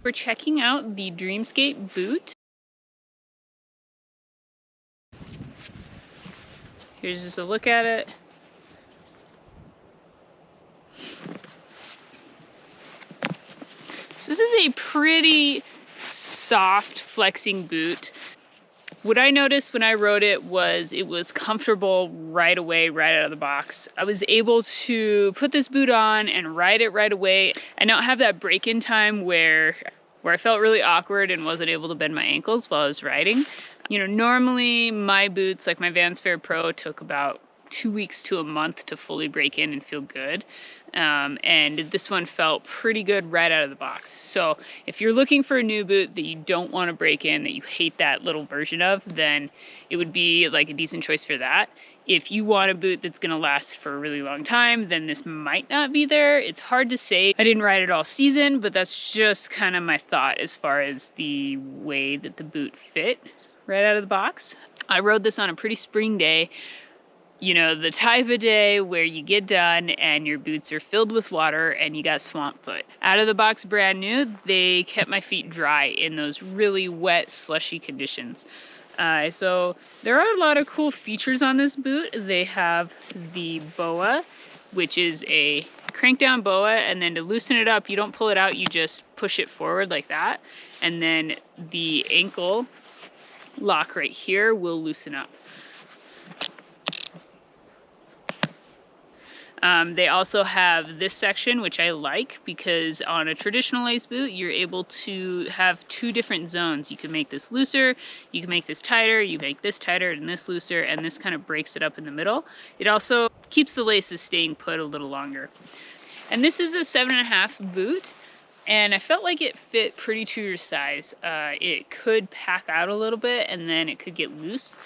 We're checking out the Dreamscape boot. Here's just a look at it. So this is a pretty soft flexing boot. What I noticed when I rode it was comfortable right away, right out of the box. I was able to put this boot on and ride it right away. I don't have that break-in time where I felt really awkward and wasn't able to bend my ankles while I was riding. You know, normally my boots, like my Vans Fair Pro, took about 2 weeks to a month to fully break in and feel good. And this one felt pretty good right out of the box. So if you're looking for a new boot that you don't want to break in, that you hate that little version of, then it would be like a decent choice for that. If you want a boot that's going to last for a really long time, then this might not be there. It's hard to say. I didn't ride it all season, but that's just kind of my thought as far as the way that the boot fit right out of the box. I rode this on a pretty spring day. You know, the type of day where you get done and your boots are filled with water and you got swamp foot. Out of the box brand new, they kept my feet dry in those really wet, slushy conditions. So there are a lot of cool features on this boot. They have the boa, which is a crank down boa, and then to loosen it up, you don't pull it out, you just push it forward like that. And then the ankle lock right here will loosen up. They also have this section, which I like, because on a traditional lace boot, you're able to have 2 different zones. You can make this looser, you can make this tighter, you make this tighter and this looser, and this kind of breaks it up in the middle. It also keeps the laces staying put a little longer. And this is a 7.5 boot, and I felt like it fit pretty true to size. It could pack out a little bit, and then it could get loose,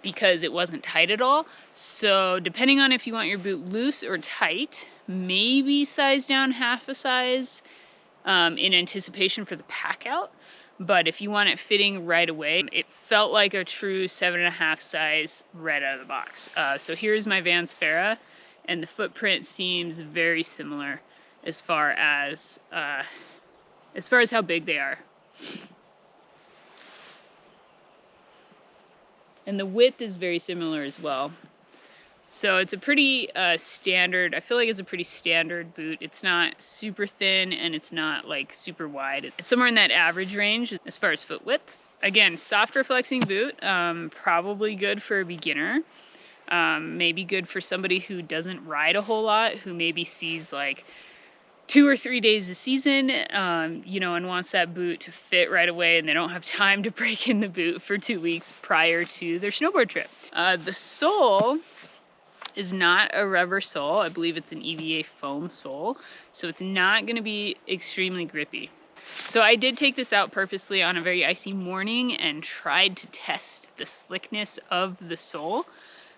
because it wasn't tight at all. So depending on if you want your boot loose or tight, maybe size down half a size in anticipation for the pack out. But if you want it fitting right away, it felt like a true 7.5 size right out of the box. So here's my Vans Farah, and the footprint seems very similar as far as how big they are. And the width is very similar as well. So it's a pretty standard, I feel like it's a pretty standard boot. It's not super thin and it's not like super wide. It's somewhere in that average range as far as foot width. Again, softer flexing boot, probably good for a beginner. Maybe good for somebody who doesn't ride a whole lot, who maybe sees like 2 or 3 days a season, you know, and wants that boot to fit right away, and they don't have time to break in the boot for 2 weeks prior to their snowboard trip. The sole is not a rubber sole. I believe it's an EVA foam sole, so it's not going to be extremely grippy. So I did take this out purposely on a very icy morning and tried to test the slickness of the sole,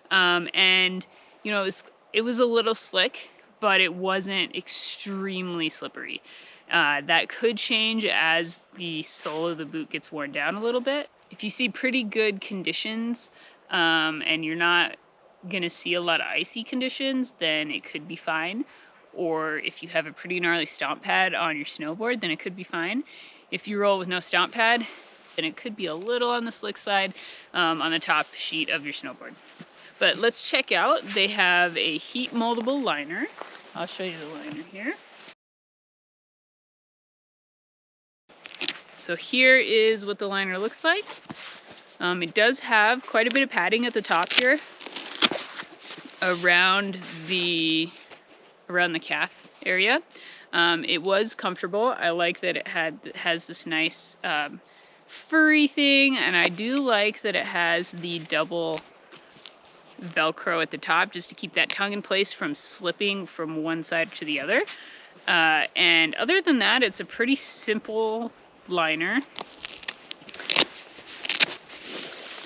and you know, it was a little slick, but it wasn't extremely slippery. That could change as the sole of the boot gets worn down a little bit. If you see pretty good conditions and you're not gonna see a lot of icy conditions, then it could be fine. Or if you have a pretty gnarly stomp pad on your snowboard, then it could be fine. If you roll with no stomp pad, then it could be a little on the slick side on the top sheet of your snowboard. But let's check out, they have a heat moldable liner. I'll show you the liner here. So here is what the liner looks like. It does have quite a bit of padding at the top here around the calf area. It was comfortable. I like that it has this nice furry thing, and I do like that it has the double Velcro at the top just to keep that tongue in place from slipping from one side to the other. And other than that, it's a pretty simple liner.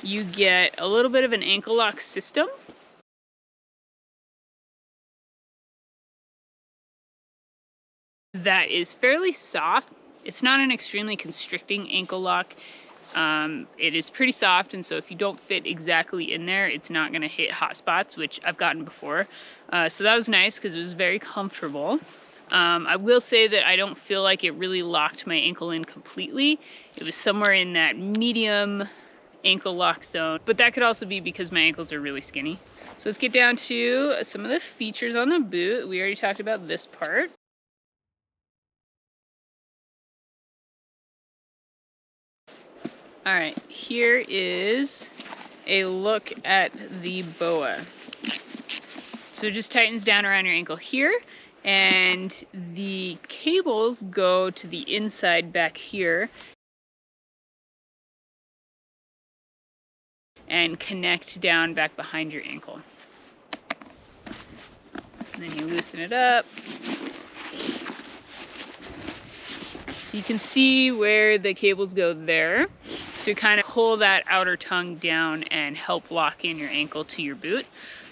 You get a little bit of an ankle lock system. That is fairly soft. It's not an extremely constricting ankle lock. It is pretty soft, and so if you don't fit exactly in there, it's not going to hit hot spots, which I've gotten before. So that was nice because it was very comfortable. I will say that I don't feel like it really locked my ankle in completely. It was somewhere in that medium ankle lock zone, but that could also be because my ankles are really skinny. So let's get down to some of the features on the boot. We already talked about this part. All right, here is a look at the BOA. So it just tightens down around your ankle here, and the cables go to the inside back here and connect down back behind your ankle. And then you loosen it up. So you can see where the cables go there to kind of pull that outer tongue down and help lock in your ankle to your boot.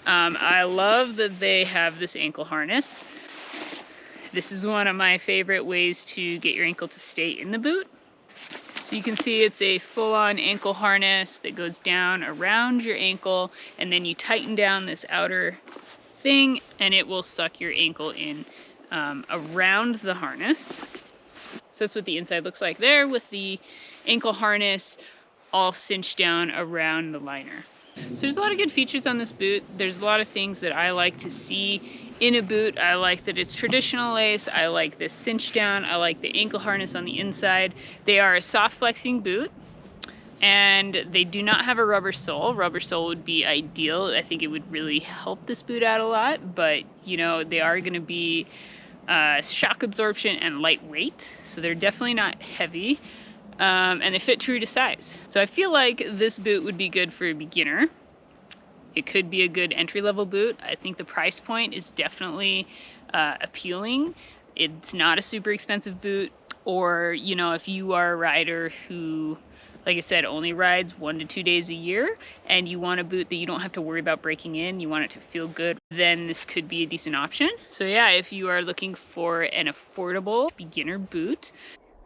I love that they have this ankle harness. This is one of my favorite ways to get your ankle to stay in the boot. So you can see it's a full-on ankle harness that goes down around your ankle, and then you tighten down this outer thing and it will suck your ankle in around the harness. So that's what the inside looks like there, with the ankle harness all cinched down around the liner. So there's a lot of good features on this boot. There's a lot of things that I like to see in a boot. I like that it's traditional lace. I like this cinch down. I like the ankle harness on the inside. They are a soft flexing boot, and they do not have a rubber sole. Rubber sole would be ideal. I think it would really help this boot out a lot, but you know, they are going to be shock absorption and lightweight, so they're definitely not heavy, and they fit true to size. So I feel like this boot would be good for a beginner. It could be a good entry-level boot. I think the price point is definitely appealing. It's not a super expensive boot, or you know, if you are a rider who, like I said, only rides 1 to 2 days a year, and you want a boot that you don't have to worry about breaking in, you want it to feel good, then this could be a decent option. So yeah, if you are looking for an affordable beginner boot,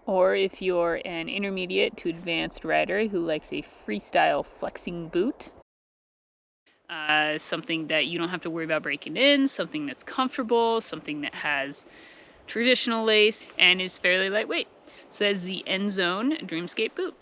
or if you're an intermediate to advanced rider who likes a freestyle flexing boot, something that you don't have to worry about breaking in, something that's comfortable, something that has traditional lace and is fairly lightweight. So that's the Endzone Dreamscape boot.